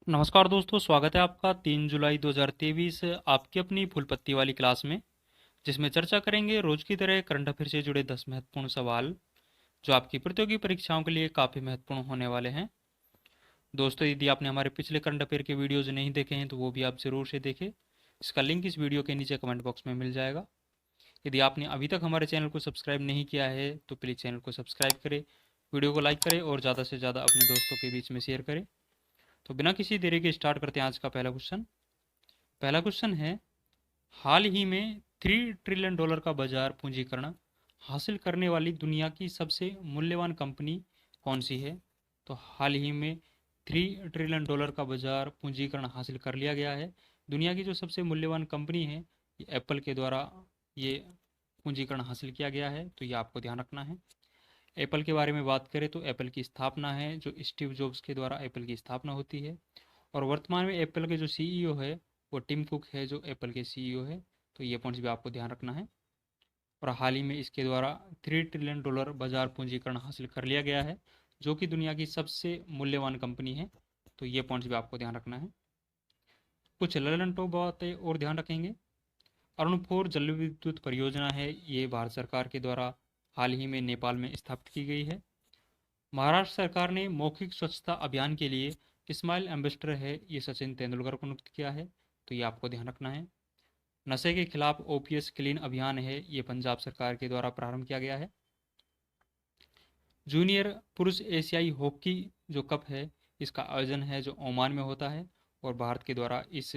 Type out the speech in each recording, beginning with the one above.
नमस्कार दोस्तों, स्वागत है आपका 3 जुलाई 2023 आपकी अपनी फुल पत्ती वाली क्लास में, जिसमें चर्चा करेंगे रोज की तरह करंट अफेयर से जुड़े 10 महत्वपूर्ण सवाल जो आपकी प्रतियोगी परीक्षाओं के लिए काफ़ी महत्वपूर्ण होने वाले हैं। दोस्तों, यदि आपने हमारे पिछले करंट अफेयर के वीडियोज़ नहीं देखे हैं तो वो भी आप ज़रूर से देखें। इसका लिंक इस वीडियो के नीचे कमेंट बॉक्स में मिल जाएगा। यदि आपने अभी तक हमारे चैनल को सब्सक्राइब नहीं किया है तो प्लीज़ चैनल को सब्सक्राइब करें, वीडियो को लाइक करें और ज़्यादा से ज़्यादा अपने दोस्तों के बीच में शेयर करें। तो बिना किसी देरी के स्टार्ट करते हैं आज का पहला क्वेश्चन है, हाल ही में $3 ट्रिलियन का बाजार पूंजीकरण हासिल करने वाली दुनिया की सबसे मूल्यवान कंपनी कौन सी है? तो हाल ही में $3 ट्रिलियन का बाजार पूंजीकरण हासिल कर लिया गया है। दुनिया की जो सबसे मूल्यवान कंपनी है, ये एप्पल के द्वारा ये पूंजीकरण हासिल किया गया है, तो ये आपको ध्यान रखना है। एप्पल के बारे में बात करें तो एप्पल की स्थापना है जो स्टीव जॉब्स के द्वारा एप्पल की स्थापना होती है, और वर्तमान में एप्पल के जो सीईओ है वो टिम कुक है जो एप्पल के सीईओ है, तो ये पॉइंट्स भी आपको ध्यान रखना है। और हाल ही में इसके द्वारा $3 ट्रिलियन बाजार पूंजीकरण हासिल कर लिया गया है, जो कि दुनिया की सबसे मूल्यवान कंपनी है, तो ये पॉइंट्स भी आपको ध्यान रखना है। कुछ ललन टॉप बातें और ध्यान रखेंगे। अरुणपुर जल विद्युत परियोजना है, ये भारत सरकार के द्वारा हाल ही में नेपाल में स्थापित की गई है। महाराष्ट्र सरकार ने मौखिक स्वच्छता अभियान के लिए स्माइल एम्बेसडर है, ये सचिन तेंदुलकर को नियुक्त किया है, तो ये आपको ध्यान रखना है। नशे के खिलाफ ओपीएस क्लीन अभियान है, ये पंजाब सरकार के द्वारा प्रारंभ किया गया है। जूनियर पुरुष एशियाई हॉकी जो कप है, इसका आयोजन है जो ओमान में होता है, और भारत के द्वारा इस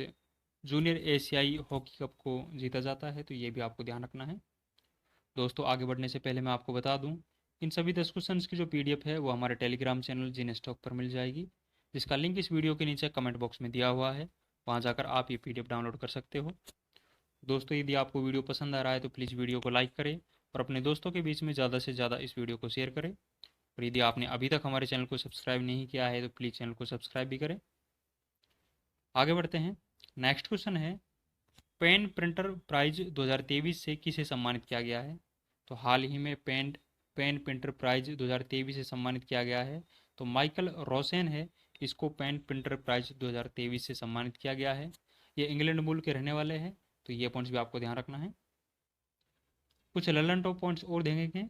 जूनियर एशियाई हॉकी कप को जीता जाता है, तो ये भी आपको ध्यान रखना है। दोस्तों, आगे बढ़ने से पहले मैं आपको बता दूं, इन सभी 10 क्वेश्चंस की जो पीडीएफ है वो हमारे टेलीग्राम चैनल जीने स्टॉक पर मिल जाएगी, जिसका लिंक इस वीडियो के नीचे कमेंट बॉक्स में दिया हुआ है। वहां जाकर आप ये पीडीएफ डाउनलोड कर सकते हो। दोस्तों, यदि आपको वीडियो पसंद आ रहा है तो प्लीज़ वीडियो को लाइक करें और अपने दोस्तों के बीच में ज़्यादा से ज़्यादा इस वीडियो को शेयर करें। और यदि आपने अभी तक हमारे चैनल को सब्सक्राइब नहीं किया है तो प्लीज़ चैनल को सब्सक्राइब भी करें। आगे बढ़ते हैं। नेक्स्ट क्वेश्चन है, पेन प्रिंटर प्राइज 2023 से किसे सम्मानित किया गया है? तो हाल ही में पेन प्रिंटर प्राइज 2023 से सम्मानित किया गया है, तो माइकल रोसेन है, इसको पेन प्रिंटर प्राइज 2023 से सम्मानित किया गया है। ये इंग्लैंड मूल के रहने वाले हैं, तो ये पॉइंट्स भी आपको ध्यान रखना है। कुछ ललन टॉप पॉइंट्स और देखेंगे।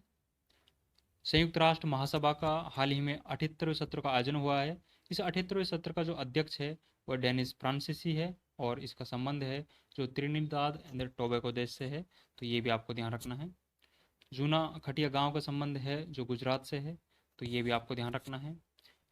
संयुक्त राष्ट्र महासभा का हाल ही में 78वें सत्र का आयोजन हुआ है। इस 78वें सत्र का जो अध्यक्ष है वह डेनिस फ्रांसीसी है, और इसका संबंध है जो त्रिनिदाद एंड टोबैगो देश से है, तो ये भी आपको ध्यान रखना है। जूना खटिया गांव का संबंध है जो गुजरात से है, तो ये भी आपको ध्यान रखना है।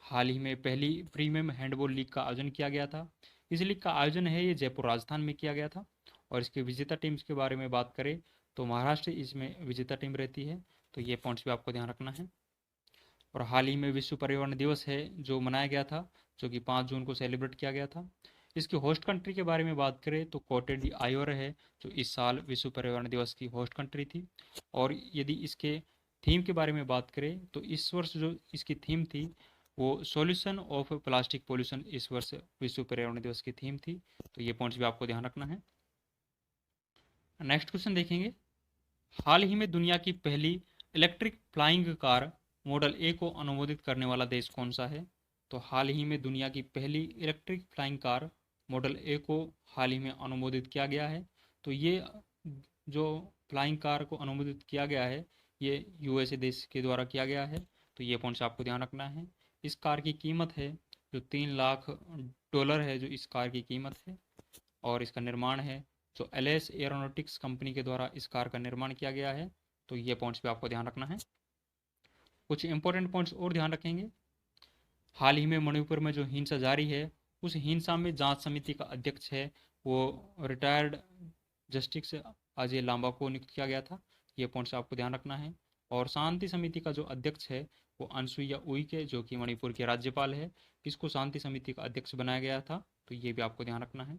हाल ही में पहली प्रीमियम हैंडबॉल लीग का आयोजन किया गया था। इस लीग का आयोजन है ये जयपुर राजस्थान में किया गया था, और इसके विजेता टीम्स के बारे में बात करें तो महाराष्ट्र इसमें विजेता टीम रहती है, तो ये पॉइंट्स भी आपको ध्यान रखना है। और हाल ही में विश्व पर्यावरण दिवस है जो मनाया गया था, जो कि 5 जून को सेलिब्रेट किया गया था। इसकी होस्ट कंट्री के बारे में बात करें तो कोटे डी आयोर है, जो इस साल विश्व पर्यावरण दिवस की होस्ट कंट्री थी। और यदि इसके थीम के बारे में बात करें तो इस वर्ष जो इसकी थीम थी वो सॉल्यूशन ऑफ प्लास्टिक पोल्यूशन इस वर्ष विश्व पर्यावरण दिवस की थीम थी, तो ये पॉइंट्स भी आपको ध्यान रखना है। नेक्स्ट क्वेश्चन देखेंगे। हाल ही में दुनिया की पहली इलेक्ट्रिक फ्लाइंग कार मॉडल ए को अनुमोदित करने वाला देश कौन सा है? तो हाल ही में दुनिया की पहली इलेक्ट्रिक फ्लाइंग कार मॉडल ए को हाल ही में अनुमोदित किया गया है, तो ये जो फ्लाइंग कार को अनुमोदित किया गया है ये यूएसए देश के द्वारा किया गया है, तो ये पॉइंट्स आपको ध्यान रखना है। इस कार की कीमत है जो $3 लाख है, जो इस कार की कीमत है, और इसका निर्माण है जो एलएस एरोनॉटिक्स कंपनी के द्वारा इस कार का निर्माण किया गया है, तो ये पॉइंट्स भी आपको ध्यान रखना है। कुछ इंपॉर्टेंट पॉइंट्स और ध्यान रखेंगे। हाल ही में मणिपुर में जो हिंसा जारी है, उस हिंसा में जांच समिति का अध्यक्ष है वो रिटायर्ड जस्टिस अजय लांबा को नियुक्त किया गया था, ये पॉइंट्स आपको ध्यान रखना है। और शांति समिति का जो अध्यक्ष है वो अनसुईया उइके, जो कि मणिपुर के राज्यपाल है, इसको शांति समिति का अध्यक्ष बनाया गया था, तो ये भी आपको ध्यान रखना है।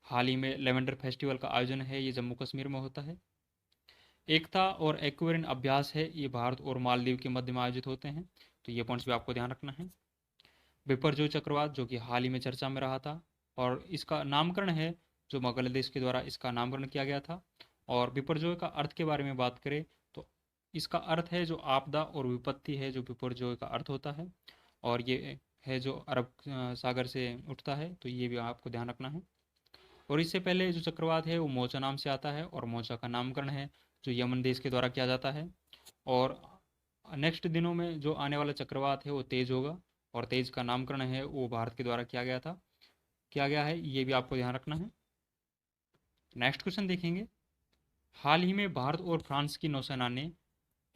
हाल ही में लेवेंडर फेस्टिवल का आयोजन है, ये जम्मू कश्मीर में होता है। एकता और एक्वेरियन अभ्यास है, ये भारत और मालदीव के मध्य में आयोजित होते हैं, तो ये पॉइंट्स भी आपको ध्यान रखना है। बिपरजॉय चक्रवात जो कि हाल ही में चर्चा में रहा था, और इसका नामकरण है जो बांग्लादेश के द्वारा इसका नामकरण किया गया था। और बिपरजॉय का अर्थ के बारे में बात करें तो इसका अर्थ है जो आपदा और विपत्ति है, जो बिपरजॉय का अर्थ होता है। और ये है जो अरब सागर से उठता है, तो ये भी आपको ध्यान रखना है। और इससे पहले जो चक्रवात है वो मोचा नाम से आता है, और मोचा का नामकरण है जो यमन देश के द्वारा किया जाता है। और नेक्स्ट दिनों में जो आने वाला चक्रवात है वो तेज होगा, और तेज का नामकरण है वो भारत के द्वारा किया गया है, ये भी आपको ध्यान रखना है। नेक्स्ट क्वेश्चन देखेंगे। हाल ही में भारत और फ्रांस की नौसेना ने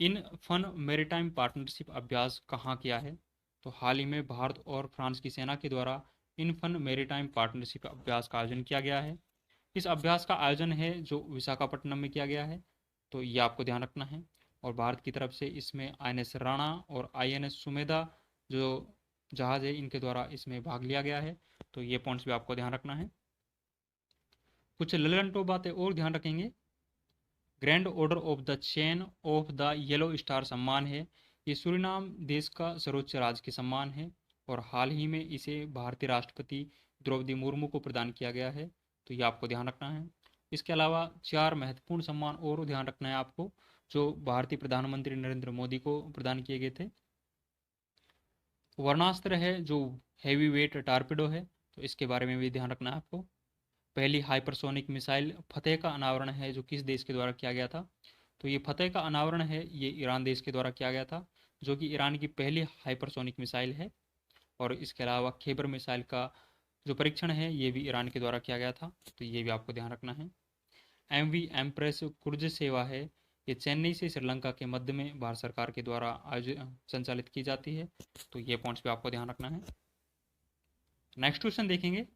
इन फन मेरीटाइम पार्टनरशिप अभ्यास कहाँ किया है? तो हाल ही में भारत और फ्रांस की सेना के द्वारा इन फन मेरीटाइम पार्टनरशिप अभ्यास का आयोजन किया गया है। इस अभ्यास का आयोजन है जो विशाखापट्टनम में किया गया है, तो ये आपको ध्यान रखना है। और भारत की तरफ से इसमें आईएनएस राणा और आईएनएस सुमेधा जो जहाज है इनके द्वारा इसमें भाग लिया गया है, तो ये पॉइंट्स भी आपको ध्यान रखना है। कुछ ललंटो बातें और ध्यान रखेंगे। Grand order of the chain of the yellow star सम्मान है, ये सूरीनाम देश का सर्वोच्च राजकीय सम्मान है, और हाल ही में इसे भारतीय राष्ट्रपति द्रौपदी मुर्मू को प्रदान किया गया है, तो ये आपको ध्यान रखना है। इसके अलावा 4 महत्वपूर्ण सम्मान और ध्यान रखना है आपको, जो भारतीय प्रधानमंत्री नरेंद्र मोदी को प्रदान किए गए थे। वर्णास्त्र है जो हैवी वेट टारपीडो है, तो इसके बारे में भी ध्यान रखना है आपको। पहली हाइपरसोनिक मिसाइल फतेह का अनावरण है जो किस देश के द्वारा किया गया था? तो ये फतेह का अनावरण है ये ईरान देश के द्वारा किया गया था, जो कि ईरान की पहली हाइपरसोनिक मिसाइल है। और इसके अलावा खैबर मिसाइल का जो परीक्षण है ये भी ईरान के द्वारा किया गया था, तो ये भी आपको ध्यान रखना है। एमवी एम्प्रेस क्रूज सेवा है, ये चेन्नई से श्रीलंका के मध्य में भारत सरकार के द्वारा आयोजित संचालित की जाती है, तो ये पॉइंट्स भी आपको ध्यान रखना है। नेक्स्ट क्वेश्चन देखेंगे।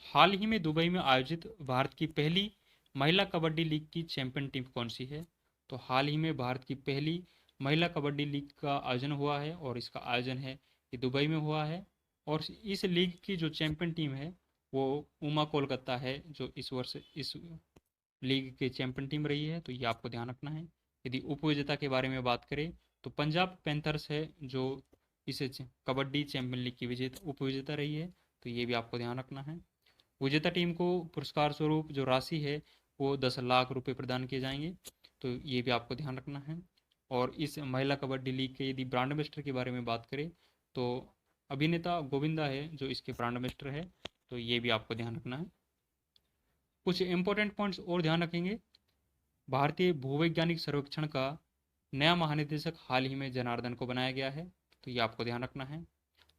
हाल ही में दुबई में आयोजित भारत की पहली महिला कबड्डी लीग की चैंपियन टीम कौन सी है? तो हाल ही में भारत की पहली महिला कबड्डी लीग का आयोजन हुआ है, और इसका आयोजन है ये दुबई में हुआ है। और इस लीग की जो चैंपियन टीम है वो उमा कोलकाता है, जो इस वर्ष इस लीग की चैंपियन टीम रही है, तो ये आपको ध्यान रखना है। यदि उपविजेता के बारे में बात करें तो पंजाब पैंथर्स है जो इस कबड्डी चैंपियन लीग की उपविजेता रही है, तो ये भी आपको ध्यान रखना है। विजेता टीम को पुरस्कार स्वरूप जो राशि है वो 10 लाख रुपए प्रदान किए जाएंगे, तो ये भी आपको ध्यान रखना है। और इस महिला कबड्डी लीग के यदि ब्रांड एम्बेसडर के बारे में बात करें तो अभिनेता गोविंदा है जो इसके ब्रांड एम्बेसडर है, तो ये भी आपको ध्यान रखना है। कुछ इंपॉर्टेंट पॉइंट्स और ध्यान रखेंगे। भारतीय भूवैज्ञानिक सर्वेक्षण का नया महानिदेशक हाल ही में जनार्दन को बनाया गया है, तो ये आपको ध्यान रखना है।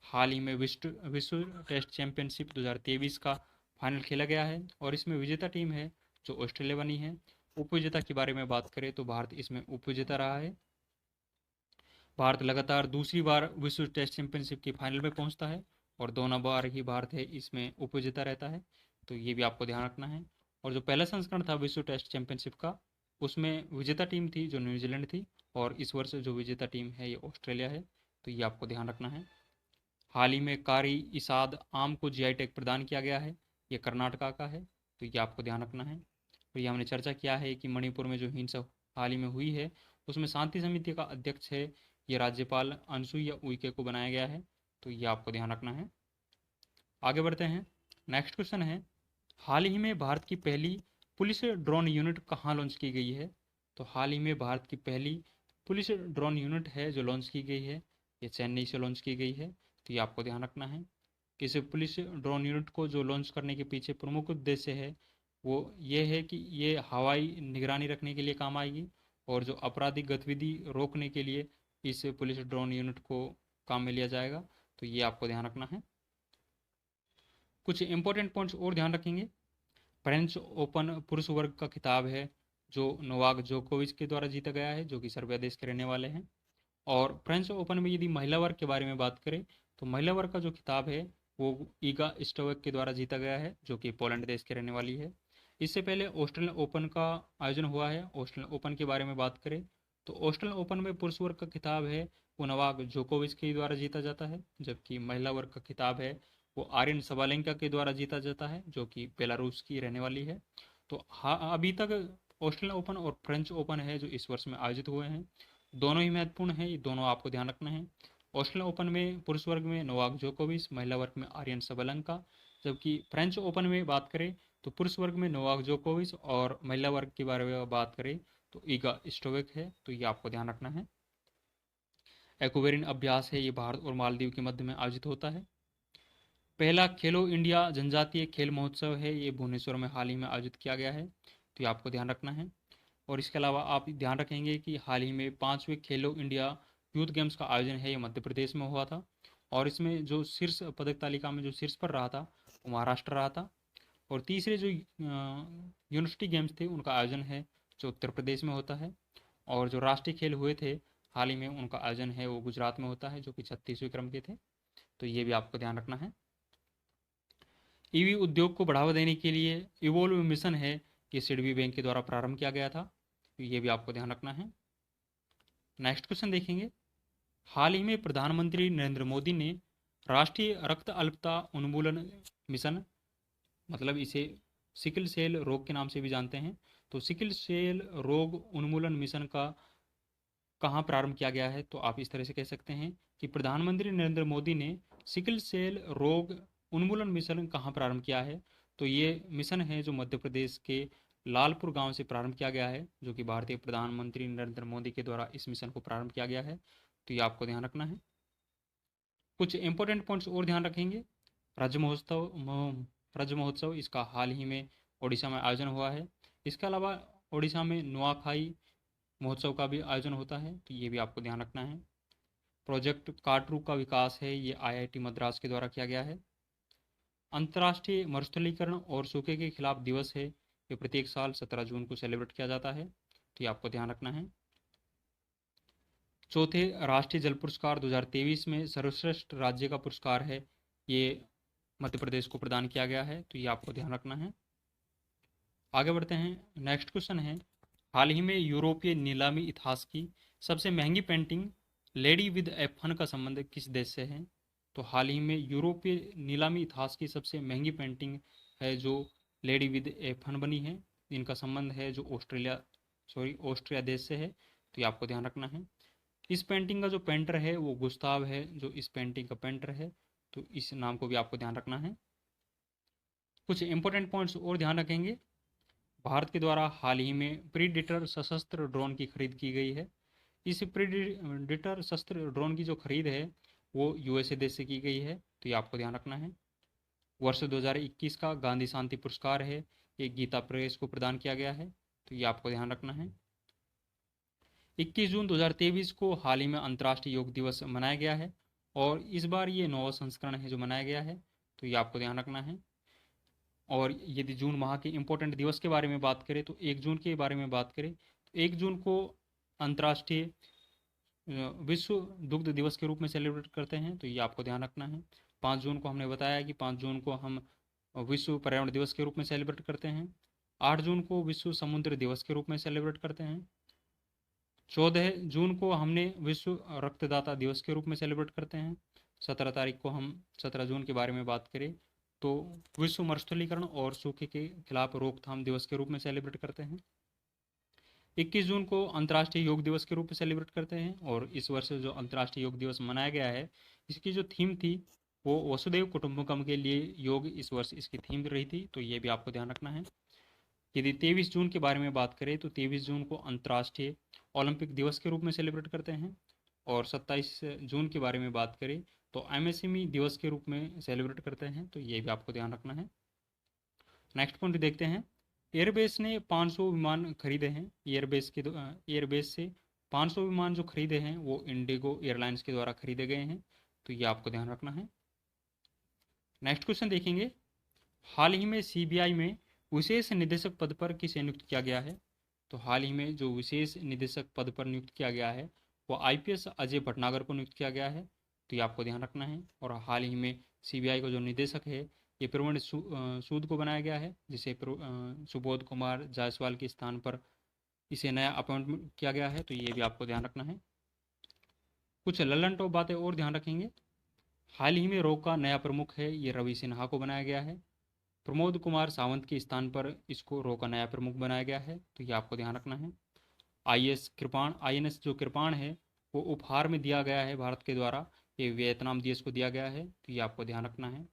हाल ही में विश्व टेस्ट चैंपियनशिप 2023 का फाइनल खेला गया है, और इसमें विजेता टीम है जो ऑस्ट्रेलिया बनी है। उपविजेता के बारे में बात करें तो भारत इसमें उपविजेता रहा है। भारत लगातार दूसरी बार विश्व टेस्ट चैंपियनशिप की फाइनल में पहुंचता है, और दोनों बार ही भारत है इसमें उपविजेता रहता है, तो ये भी आपको ध्यान रखना है। और जो पहला संस्करण था विश्व टेस्ट चैंपियनशिप का, उसमें विजेता टीम थी जो न्यूजीलैंड थी, और इस वर्ष जो विजेता टीम है ये ऑस्ट्रेलिया है, तो ये आपको ध्यान रखना है। हाल ही में कारी इसाद आम को जीआई टैग प्रदान किया गया है, ये कर्नाटका का है, तो ये आपको ध्यान रखना है। और ये हमने चर्चा किया है कि मणिपुर में जो हिंसा हाल ही में हुई है उसमें शांति समिति का अध्यक्ष है ये राज्यपाल अनसुईया उइके को बनाया गया है, तो ये आपको ध्यान रखना है। आगे बढ़ते हैं। नेक्स्ट क्वेश्चन है, हाल ही में भारत की पहली पुलिस ड्रोन यूनिट कहाँ लॉन्च की गई है? तो हाल ही में भारत की पहली पुलिस ड्रोन यूनिट है जो लॉन्च की गई है ये चेन्नई से लॉन्च की गई है, तो ये आपको ध्यान रखना है। इस पुलिस ड्रोन यूनिट को जो लॉन्च करने के पीछे प्रमुख उद्देश्य है वो ये है कि ये हवाई निगरानी रखने के लिए काम आएगी, और जो आपराधिक गतिविधि रोकने के लिए इस पुलिस ड्रोन यूनिट को काम में लिया जाएगा, तो ये आपको ध्यान रखना है। कुछ इंपॉर्टेंट पॉइंट्स और ध्यान रखेंगे। फ्रेंच ओपन पुरुष वर्ग का खिताब है जो नोवाक जोकोविच के द्वारा जीता गया है, जो कि सर्बिया देश के रहने वाले हैं। और फ्रेंच ओपन में यदि महिला वर्ग के बारे में बात करें तो महिला वर्ग का जो खिताब है वो ईगा स्टोवेक के द्वारा जीता गया है, जो कि पोलैंड देश के रहने वाली है। इससे पहले ऑस्ट्रेलियन ओपन का आयोजन हुआ है। ऑस्ट्रेलियन ओपन के बारे में बात करें तो ऑस्ट्रेलियन ओपन में पुरुष वर्ग का खिताब है वो नोवाक जोकोविच के द्वारा जीता जाता है, जबकि महिला वर्ग का खिताब है वो आर्यन सबालेंका के द्वारा जीता जाता है, जो कि बेलारूस की रहने वाली है। तो हाँ, अभी तक ऑस्ट्रेलियन ओपन और फ्रेंच ओपन है जो इस वर्ष में आयोजित हुए हैं, दोनों ही महत्वपूर्ण है, ये दोनों आपको ध्यान रखना है। ऑस्ट्रेलियन ओपन में पुरुष वर्ग में नोवाक जोकोविच, महिला वर्ग में आर्यन सबलंका, जबकि फ्रेंच ओपन में बात करें तो पुरुष वर्ग में नोवाक जोकोविच, और महिला वर्ग के बारे में बात करें तो ईगा स्टोवेक है, तो ये आपको ध्यान रखना है। एक्वेरियन अभ्यास है, ये भारत और मालदीव के मध्य में आयोजित होता है। पहला खेलो इंडिया जनजातीय खेल महोत्सव है, ये भुवनेश्वर में हाल ही में आयोजित किया गया है, तो ये आपको ध्यान रखना है। और इसके अलावा आप ध्यान रखेंगे कि हाल ही में 5वें खेलो इंडिया यूथ गेम्स का आयोजन है, ये मध्य प्रदेश में हुआ था, और इसमें जो शीर्ष पदक तालिका में जो शीर्ष पर रहा था वो महाराष्ट्र रहा था। और तीसरे जो यूनिवर्सिटी गेम्स थे उनका आयोजन है जो उत्तर प्रदेश में होता है। और जो राष्ट्रीय खेल हुए थे हाल ही में उनका आयोजन है वो गुजरात में होता है, जो कि 36वें क्रम के थे, तो ये भी आपको ध्यान रखना है। ईवी उद्योग को बढ़ावा देने के लिए इवोल्व मिशन है, ये सिडबी बैंक के द्वारा प्रारंभ किया गया था, तो ये भी आपको ध्यान रखना है। नेक्स्ट क्वेश्चन देखेंगे। हाल ही में प्रधानमंत्री नरेंद्र मोदी ने राष्ट्रीय रक्त अल्पता उन्मूलन मिशन, मतलब इसे सिकल सेल रोग के नाम से भी जानते हैं, तो सिकल सेल रोग उन्मूलन मिशन का कहाँ प्रारंभ किया गया है, तो आप इस तरह से कह सकते हैं कि प्रधानमंत्री नरेंद्र मोदी ने सिकल सेल रोग उन्मूलन मिशन कहाँ प्रारंभ किया है, तो ये मिशन है जो मध्य प्रदेश के लालपुर गांव से प्रारंभ किया गया है, जो कि भारतीय प्रधानमंत्री नरेंद्र मोदी के द्वारा इस मिशन को प्रारंभ किया गया है, तो ये आपको ध्यान रखना है। कुछ इंपॉर्टेंट पॉइंट्स और ध्यान रखेंगे। राज्य महोत्सव इसका हाल ही में ओडिशा में आयोजन हुआ है। इसके अलावा ओडिशा में नुआखाई महोत्सव का भी आयोजन होता है, तो ये भी आपको ध्यान रखना है। प्रोजेक्ट काटरू का विकास है, ये आईआईटी मद्रास के द्वारा किया गया है। अंतर्राष्ट्रीय मरुस्थलीकरण और सूखे के खिलाफ दिवस है, ये प्रत्येक साल 17 जून को सेलिब्रेट किया जाता है, तो ये आपको ध्यान रखना है। चौथे राष्ट्रीय जल पुरस्कार 2023 में सर्वश्रेष्ठ राज्य का पुरस्कार है, ये मध्य प्रदेश को प्रदान किया गया है, तो ये आपको ध्यान रखना है। आगे बढ़ते हैं। नेक्स्ट क्वेश्चन है, हाल ही में यूरोपीय नीलामी इतिहास की सबसे महंगी painting lady with a fan का संबंध किस देश से है, तो हाल ही में यूरोपीय नीलामी इतिहास की सबसे महंगी पेंटिंग है जो लेडी विद ए फन बनी है, इनका संबंध है जो ऑस्ट्रिया देश से है, तो ये आपको ध्यान रखना है। इस पेंटिंग का जो पेंटर है वो गुस्ताव है, जो इस पेंटिंग का पेंटर है, तो इस नाम को भी आपको ध्यान रखना है। कुछ इंपॉर्टेंट पॉइंट्स और ध्यान रखेंगे। भारत के द्वारा हाल ही में प्रीडेटर सशस्त्र ड्रोन की खरीद की गई है। इस प्रीडेटर सशस्त्र ड्रोन की जो खरीद है वो यूएसए देश से की गई है, तो ये आपको ध्यान रखना है। वर्ष 2021 का गांधी शांति पुरस्कार है, ये गीता प्रेस को प्रदान किया गया है, तो ये आपको ध्यान रखना है। 21 जून 2023 को हाल ही में अंतर्राष्ट्रीय योग दिवस मनाया गया है, और इस बार ये 9वां संस्करण है जो मनाया गया है, तो ये आपको ध्यान रखना है। और यदि जून माह के इम्पोर्टेंट दिवस के बारे में बात करें तो 1 जून के बारे में बात करें तो 1 जून को अंतर्राष्ट्रीय विश्व दुग्ध दिवस के रूप में सेलिब्रेट करते हैं, तो ये आपको ध्यान रखना है। 5 जून को हमने बताया कि 5 जून को हम विश्व पर्यावरण दिवस के रूप में सेलिब्रेट करते हैं। 8 जून को विश्व समुद्र दिवस के रूप में सेलिब्रेट करते हैं। 14 जून को हमने विश्व रक्तदाता दिवस के रूप में सेलिब्रेट करते हैं। 17 तारीख को हम 17 जून के बारे में बात करें तो विश्व मरुस्थलीकरण और सूखे के खिलाफ रोकथाम दिवस के रूप में सेलिब्रेट करते हैं। 21 जून को अंतर्राष्ट्रीय योग दिवस के रूप में सेलिब्रेट करते हैं, और इस वर्ष जो अंतर्राष्ट्रीय योग दिवस मनाया गया है इसकी जो थीम थी वो वसुधैव कुटुंबकम के लिए योग इस वर्ष इसकी थीम रही थी, तो ये भी आपको ध्यान रखना है। यदि 23 जून के बारे में बात करें तो 23 जून को अंतर्राष्ट्रीय ओलंपिक दिवस के रूप में सेलिब्रेट करते हैं, और 27 जून के बारे में बात करें तो एमएसएमई दिवस के रूप में सेलिब्रेट करते हैं, तो ये भी आपको ध्यान रखना है। नेक्स्ट पॉइंट देखते हैं। एयरबेस ने 500 विमान खरीदे हैं। एयरबेस से 500 विमान जो खरीदे हैं वो इंडिगो एयरलाइंस के द्वारा खरीदे गए हैं, तो ये आपको ध्यान रखना है। नेक्स्ट क्वेश्चन देखेंगे। हाल ही में सीबीआई में विशेष निदेशक पद पर किसे नियुक्त किया गया है, तो हाल ही में जो विशेष निदेशक पद पर नियुक्त किया गया है वो आईपीएस अजय भटनागर को नियुक्त किया गया है, तो ये आपको ध्यान रखना है। और हाल ही में सीबीआई का जो निदेशक है ये प्रवीण सूद को बनाया गया है, जिसे सुबोध कुमार जायसवाल के स्थान पर इसे नया अपॉइंटमेंट किया गया है, तो ये भी आपको ध्यान रखना है। कुछ लल्लन टॉप बातें और ध्यान रखेंगे। हाल ही में रोक का नया प्रमुख है, ये रवि सिन्हा को बनाया गया है। प्रमोद कुमार सावंत के स्थान पर इसको रो का नया प्रमुख बनाया गया है, तो ये आपको ध्यान रखना है। आईएनएस जो कृपाण है वो उपहार में दिया गया है भारत के द्वारा, ये वियतनाम देश को दिया गया है, तो ये आपको ध्यान रखना है।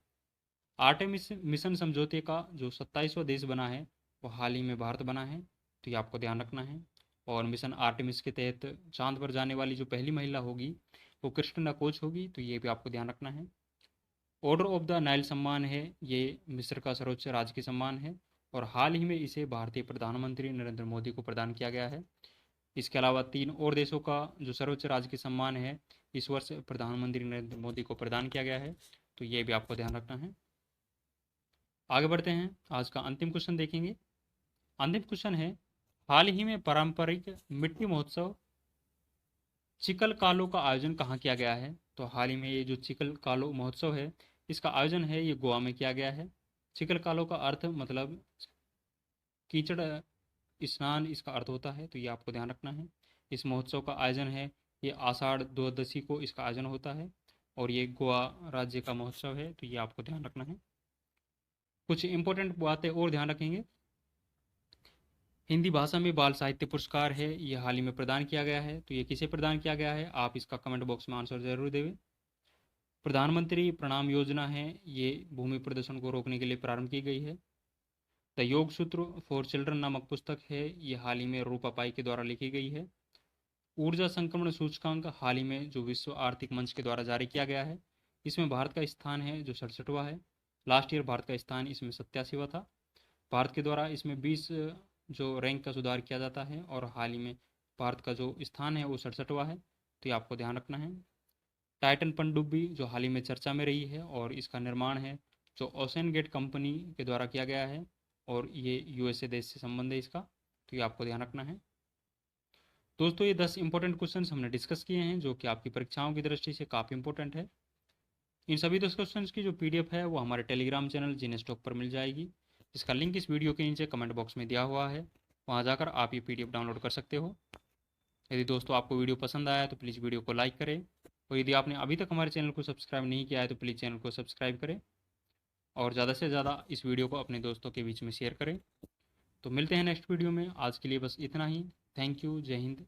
आर्टेमिस मिशन समझौते का जो 27वां देश बना है वो हाल ही में भारत बना है, तो ये आपको ध्यान रखना है। और मिशन आर्टेमिस के तहत चांद पर जाने वाली जो पहली महिला होगी वो क्रिस्टिना कोच होगी, तो ये भी आपको ध्यान रखना है। ऑर्डर ऑफ द नाइल सम्मान है, ये मिस्र का सर्वोच्च राजकीय सम्मान है और हाल ही में इसे भारतीय प्रधानमंत्री नरेंद्र मोदी को प्रदान किया गया है। इसके अलावा 3 और देशों का जो सर्वोच्च राजकीय सम्मान है इस वर्ष प्रधानमंत्री नरेंद्र मोदी को प्रदान किया गया है, तो ये भी आपको ध्यान रखना है। आगे बढ़ते हैं, आज का अंतिम क्वेश्चन देखेंगे। अंतिम क्वेश्चन है, हाल ही में पारंपरिक मिट्टी महोत्सव चिकल कालो का आयोजन कहाँ किया गया है? तो हाल ही में ये जो चिकल कालो महोत्सव है इसका आयोजन है ये गोवा में किया गया है। चिकल कालो का अर्थ मतलब कीचड़ स्नान इसका अर्थ होता है, तो ये आपको ध्यान रखना है। इस महोत्सव का आयोजन है ये आषाढ़ द्वादशी को इसका आयोजन होता है और ये गोवा राज्य का महोत्सव है, तो ये आपको ध्यान रखना है। कुछ इंपॉर्टेंट बातें और ध्यान रखेंगे। हिंदी भाषा में बाल साहित्य पुरस्कार है ये हाल ही में प्रदान किया गया है, तो ये किसे प्रदान किया गया है आप इसका कमेंट बॉक्स में आंसर जरूर देवें। प्रधानमंत्री प्रणाम योजना है ये भूमि प्रदूषण को रोकने के लिए प्रारंभ की गई है। द योग सूत्र फॉर चिल्ड्रन नामक पुस्तक है ये हाल ही में रूपा पाई के द्वारा लिखी गई है। ऊर्जा संक्रमण सूचकांक हाल ही में जो विश्व आर्थिक मंच के द्वारा जारी किया गया है इसमें भारत का स्थान है जो 67वां है। लास्ट ईयर भारत का स्थान इसमें 87वां था। भारत के द्वारा इसमें 20 जो रैंक का सुधार किया जाता है और हाल ही में भारत का जो स्थान है वो 67वां है, तो ये आपको ध्यान रखना है। टाइटन पनडुब्बी जो हाल ही में चर्चा में रही है और इसका निर्माण है जो ओशन गेट कंपनी के द्वारा किया गया है और ये यूएसए देश से संबंध है इसका, तो ये आपको ध्यान रखना है। दोस्तों ये 10 इंपॉर्टेंट क्वेश्चन हमने डिस्कस किए हैं जो कि आपकी परीक्षाओं की दृष्टि से काफ़ी इंपॉर्टेंट है। इन सभी 10 क्वेश्चन की जो पीडीएफ है वो हमारे टेलीग्राम चैनल जीने स्टॉक पर मिल जाएगी। इसका लिंक इस वीडियो के नीचे कमेंट बॉक्स में दिया हुआ है, वहाँ जाकर आप ये पीडीएफ डाउनलोड कर सकते हो। यदि दोस्तों आपको वीडियो पसंद आया तो प्लीज़ वीडियो को लाइक करें और यदि आपने अभी तक हमारे चैनल को सब्सक्राइब नहीं किया है तो प्लीज़ चैनल को सब्सक्राइब करें और ज़्यादा से ज़्यादा इस वीडियो को अपने दोस्तों के बीच में शेयर करें। तो मिलते हैं नेक्स्ट वीडियो में, आज के लिए बस इतना ही। थैंक यू, जय हिंद।